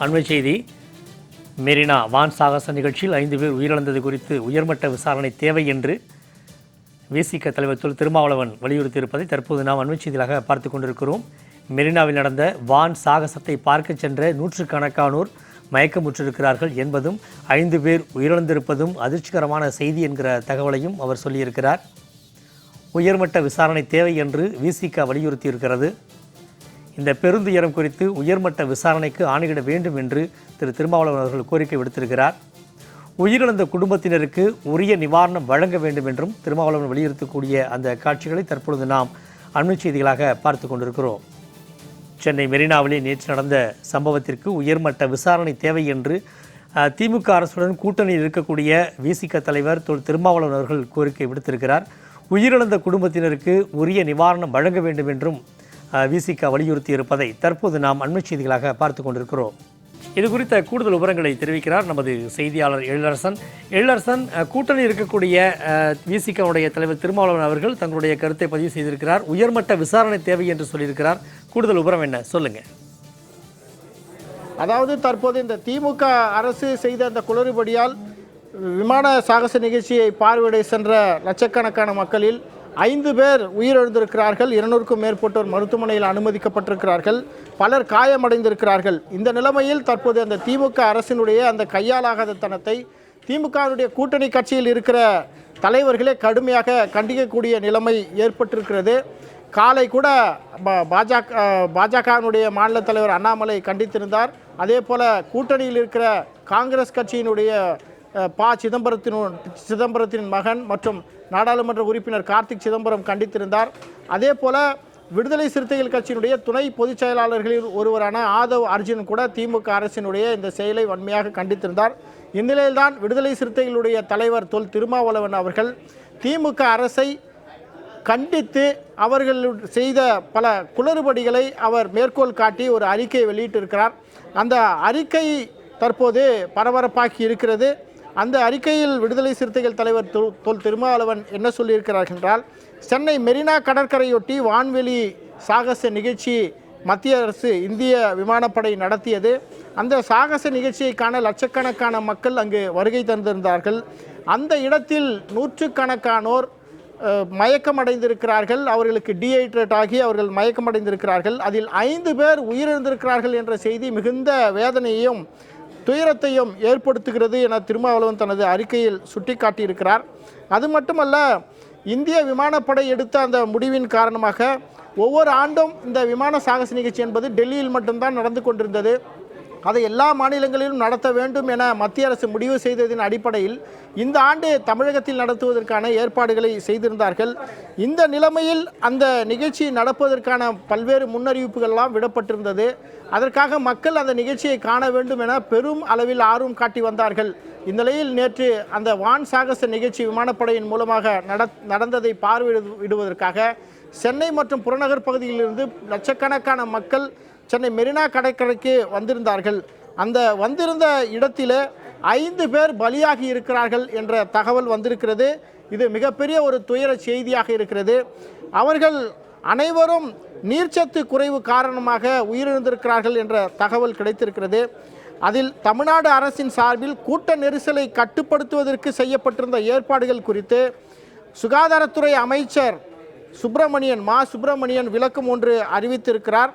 அண்மை செய்தி. மெரினா வான் சாகச நிகழ்ச்சியில் 5 பேர் உயிரிழந்தது குறித்து உயர்மட்ட விசாரணை தேவை என்று விசிக தலைவர் தொல் திருமாவளவன் வலியுறுத்தியிருப்பதை தற்போது நாம் அண்மை செய்தியாக பார்த்து கொண்டிருக்கிறோம். மெரினாவில் நடந்த வான் சாகசத்தை பார்க்க சென்ற நூற்றுக்கணக்கானோர் மயக்கமுற்றிருக்கிறார்கள் என்பதும் 5 பேர் உயிரிழந்திருப்பதும் அதிர்ச்சிகரமான செய்தி என்கிற தகவலையும் அவர் சொல்லியிருக்கிறார். உயர்மட்ட விசாரணை தேவை என்று விசிக வலியுறுத்தியிருக்கிறது. இந்த பெருந்துயரம் குறித்து உயர்மட்ட விசாரணைக்கு ஆணையிட வேண்டும் என்று திருமாவளவன் அவர்கள் கோரிக்கை விடுத்திருக்கிறார். உயிரிழந்த குடும்பத்தினருக்கு உரிய நிவாரணம் வழங்க வேண்டும் என்றும் திருமாவளவன் வலியுறுத்தக்கூடிய அந்த காட்சிகளை தற்பொழுது நாம் அண்மை செய்திகளாக பார்த்து கொண்டிருக்கிறோம். சென்னை மெரினாவிலே நேற்று நடந்த சம்பவத்திற்கு உயர்மட்ட விசாரணை தேவை என்று திமுக அரசுடன் கூட்டணியில் இருக்கக்கூடிய விசிக தலைவர் திருமாவளவன் அவர்கள் கோரிக்கை விடுத்திருக்கிறார். உயிரிழந்த குடும்பத்தினருக்கு உரிய நிவாரணம் வழங்க வேண்டும் என்றும் விசிக வலியுறுத்தி இருப்பதை தற்போது நாம் அண்மை செய்திகளாக பார்த்து கொண்டிருக்கிறோம். இது குறித்த கூடுதல் விவரங்களை தெரிவிக்கிறார் நமது செய்தியாளர் எழிலரசன். எழிலரசன், கூட்டணியில் இருக்கக்கூடிய விசிகவுடைய தலைவர் திருமாவளவன் அவர்கள் தங்களுடைய கருத்தை பதிவு செய்திருக்கிறார். உயர்மட்ட விசாரணை தேவை என்று சொல்லியிருக்கிறார். கூடுதல் விவரம் என்ன, சொல்லுங்க. அதாவது தற்போது இந்த திமுக அரசு செய்த அந்த குளறுபடியால் விமான சாகச நிகழ்ச்சியை பார்வையிட சென்ற லட்சக்கணக்கான மக்களில் 5 பேர் உயிரிழந்திருக்கிறார்கள். 200க்கும் மேற்பட்டோர் மருத்துவமனையில் அனுமதிக்கப்பட்டிருக்கிறார்கள். பலர் காயமடைந்திருக்கிறார்கள். இந்த நிலைமையில் தற்போது அந்த திமுக அரசினுடைய அந்த கையாலாகாத தனத்தை திமுகவுடைய கூட்டணி கட்சியில் இருக்கிற தலைவர்களே கடுமையாக கண்டிக்கக்கூடிய நிலைமை ஏற்பட்டிருக்கிறது. காலை கூட பாஜகவினுடைய மாநில தலைவர் அண்ணாமலை கண்டித்திருந்தார். அதே போல் கூட்டணியில் இருக்கிற காங்கிரஸ் கட்சியினுடைய சிதம்பரத்தின் மகன் மற்றும் நாடாளுமன்ற உறுப்பினர் கார்த்திக் சிதம்பரம் கண்டித்திருந்தார். அதே போல விடுதலை சிறுத்தைகள் கட்சியினுடைய துணை பொதுச் செயலாளர்களில் ஒருவரான ஆதவ் அர்ஜுன் கூட திமுக அரசினுடைய இந்த செயலை வன்மையாக கண்டித்திருந்தார். இந்நிலையில்தான் விடுதலை சிறுத்தைகளுடைய தலைவர் தொல் திருமாவளவன் அவர்கள் திமுக அரசை கண்டித்து அவர்கள் செய்த பல குளறுபடிகளை அவர் மேற்கோள் காட்டி ஒரு அறிக்கையை வெளியிட்டிருக்கிறார். அந்த அறிக்கை தற்போது பரபரப்பாக்கி இருக்கிறது. அந்த அறிக்கையில் விடுதலை சிறுத்தைகள் தலைவர் தொல் திருமாவளவன் என்ன சொல்லியிருக்கிறார் என்றால், சென்னை மெரினா கடற்கரையொட்டி வான்வெளி சாகச நிகழ்ச்சி மத்திய அரசு இந்திய விமானப்படை நடத்தியது. அந்த சாகச நிகழ்ச்சியை காண லட்சக்கணக்கான மக்கள் அங்கு வருகை தந்திருந்தார்கள். அந்த இடத்தில் நூற்றுக்கணக்கானோர் மயக்கமடைந்திருக்கிறார்கள். அவர்களுக்கு டீஹைட்ரேட் ஆகி அவர்கள் மயக்கமடைந்திருக்கிறார்கள். அதில் 5 பேர் உயிரிழந்திருக்கிறார்கள் என்ற செய்தி மிகுந்த வேதனையையும் துயரத்தையும் ஏற்படுத்துகிறது என திருமாவளவன் தனது அறிக்கையில் சுட்டிக்காட்டியிருக்கிறார். அது மட்டுமல்ல, இந்திய விமானப்படை எடுத்த அந்த முடிவின் காரணமாக ஒவ்வொரு ஆண்டும் இந்த விமான சாகச நிகழ்ச்சி என்பது டெல்லியில் மட்டும்தான் நடந்து கொண்டிருந்தது. அதை எல்லா மாநிலங்களிலும் நடத்த வேண்டும் என மத்திய அரசு முடிவு செய்ததின் அடிப்படையில் இந்த ஆண்டு தமிழகத்தில் நடத்துவதற்கான ஏற்பாடுகளை செய்திருந்தார்கள். இந்த நிலைமையில் அந்த நிகழ்ச்சி நடப்பதற்கான பல்வேறு முன்னறிவிப்புகள்லாம் விடப்பட்டிருந்தது. அதற்காக மக்கள் அந்த நிகழ்ச்சியை காண வேண்டும் என பெரும் அளவில் ஆர்வம் காட்டி வந்தார்கள். இந்நிலையில் நேற்று அந்த வான் சாகச நிகழ்ச்சி விமானப்படையின் மூலமாக நடந்ததை பார்வையிடுவதற்காக சென்னை மற்றும் புறநகர் பகுதியிலிருந்து லட்சக்கணக்கான மக்கள் சென்னை மெரினா கடற்கரைக்கு வந்திருந்தார்கள். அந்த வந்திருந்த இடத்தில் 5 பேர் பலியாகி இருக்கிறார்கள் என்ற தகவல் வந்திருக்கிறது. இது மிகப்பெரிய ஒரு துயர செய்தியாக இருக்கிறது. அவர்கள் அனைவரும் நீர்ச்சத்து குறைவு காரணமாக உயிரிழந்திருக்கிறார்கள் என்ற தகவல் கிடைத்திருக்கிறது. அதில் தமிழ்நாடு அரசின் சார்பில் கூட்ட நெரிசலை கட்டுப்படுத்துவதற்கு செய்யப்பட்டிருந்த ஏற்பாடுகள் குறித்து சுகாதாரத்துறை அமைச்சர் சுப்பிரமணியன் விளக்கம் ஒன்று அறிவித்திருக்கிறார்.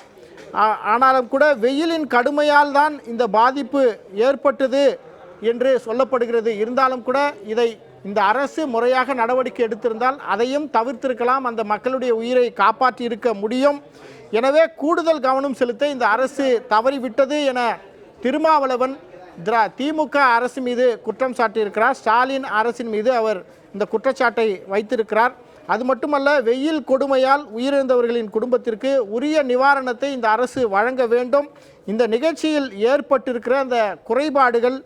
ஆனாலும் கூட வெயிலின் கடுமையால் தான் இந்த பாதிப்பு ஏற்பட்டது என்று சொல்லப்படுகிறது. இருந்தாலும் கூட இந்த அரசு முறையாக நடவடிக்கை எடுத்திருந்தால் அதையும் தவிர்த்திருக்கலாம், அந்த மக்களுடைய உயிரை காப்பாற்றி இருக்க முடியும். எனவே கூடுதல் கவனம் செலுத்த இந்த அரசு தவறிவிட்டது என திருமாவளவன் திமுக அரசு மீது குற்றம் சாட்டியிருக்கிறார். ஸ்டாலின் அரசின் மீது அவர் இந்த குற்றச்சாட்டை வைத்திருக்கிறார். அது மட்டுமல்ல, வெயில் கொடுமையால் உயிரிழந்தவர்களின் குடும்பத்திற்கு உரிய நிவாரணத்தை இந்த அரசு வழங்க வேண்டும். இந்த நிகழ்ச்சியில் ஏற்பட்டிருக்கிற அந்த குறைபாடுகள்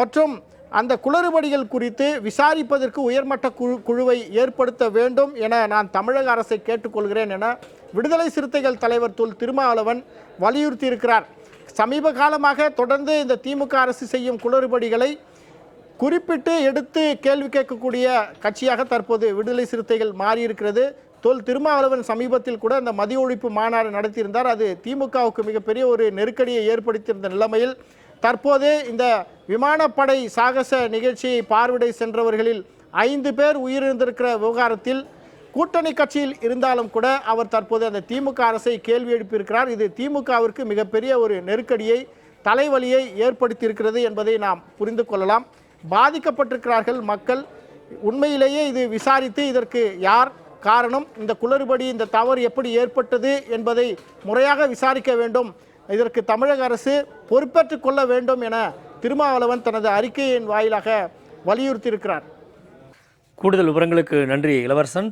மற்றும் அந்த குளறுபடிகள் குறித்து விசாரிப்பதற்கு உயர்மட்ட குழுவை ஏற்படுத்த வேண்டும் என நான் தமிழக அரசை கேட்டுக்கொள்கிறேன் என விடுதலை சிறுத்தைகள் தலைவர் தொல் திருமாவளவன் வலியுறுத்தியிருக்கிறார். சமீப காலமாக தொடர்ந்து இந்த திமுக அரசு செய்யும் குளறுபடிகளை குறிப்பிட்டு எடுத்து கேள்வி கேட்கக்கூடிய கட்சியாக தற்போது விடுதலை சிறுத்தைகள் மாறியிருக்கிறது. தொல் திருமாவளவன் சமீபத்தில் கூட அந்த மதிய ஒழிப்பு மாநாடு நடத்தியிருந்தார். அது திமுகவுக்கு மிகப்பெரிய ஒரு நெருக்கடியை ஏற்படுத்தியிருந்த நிலைமையில் தற்போது இந்த விமானப்படை சாகச நிகழ்ச்சியை பார்வையிட சென்றவர்களில் 5 பேர் உயிரிழந்திருக்கிற விவகாரத்தில் கூட்டணி கட்சியில் இருந்தாலும் கூட அவர் தற்போது அந்த திமுக அரசை கேள்வி எழுப்பியிருக்கிறார். இது திமுகவிற்கு மிகப்பெரிய ஒரு நெருக்கடியை, தலைவலியை ஏற்படுத்தியிருக்கிறது என்பதை நாம் புரிந்து கொள்ளலாம். பாதிக்கப்பட்டிருக்கிறார்கள் மக்கள். உண்மையிலேயே இது விசாரித்து இதற்கு யார் காரணம், இந்த குளறுபடி, இந்த தவறு எப்படி ஏற்பட்டது என்பதை முறையாக விசாரிக்க வேண்டும். இதற்கு தமிழக அரசு பொறுப்பேற்றுக் கொள்ள வேண்டும் என திருமாவளவன் தனது அறிக்கையின் வாயிலாக வலியுறுத்தியிருக்கிறார். கூடுதல் விவரங்களுக்கு நன்றி இளவரசன்.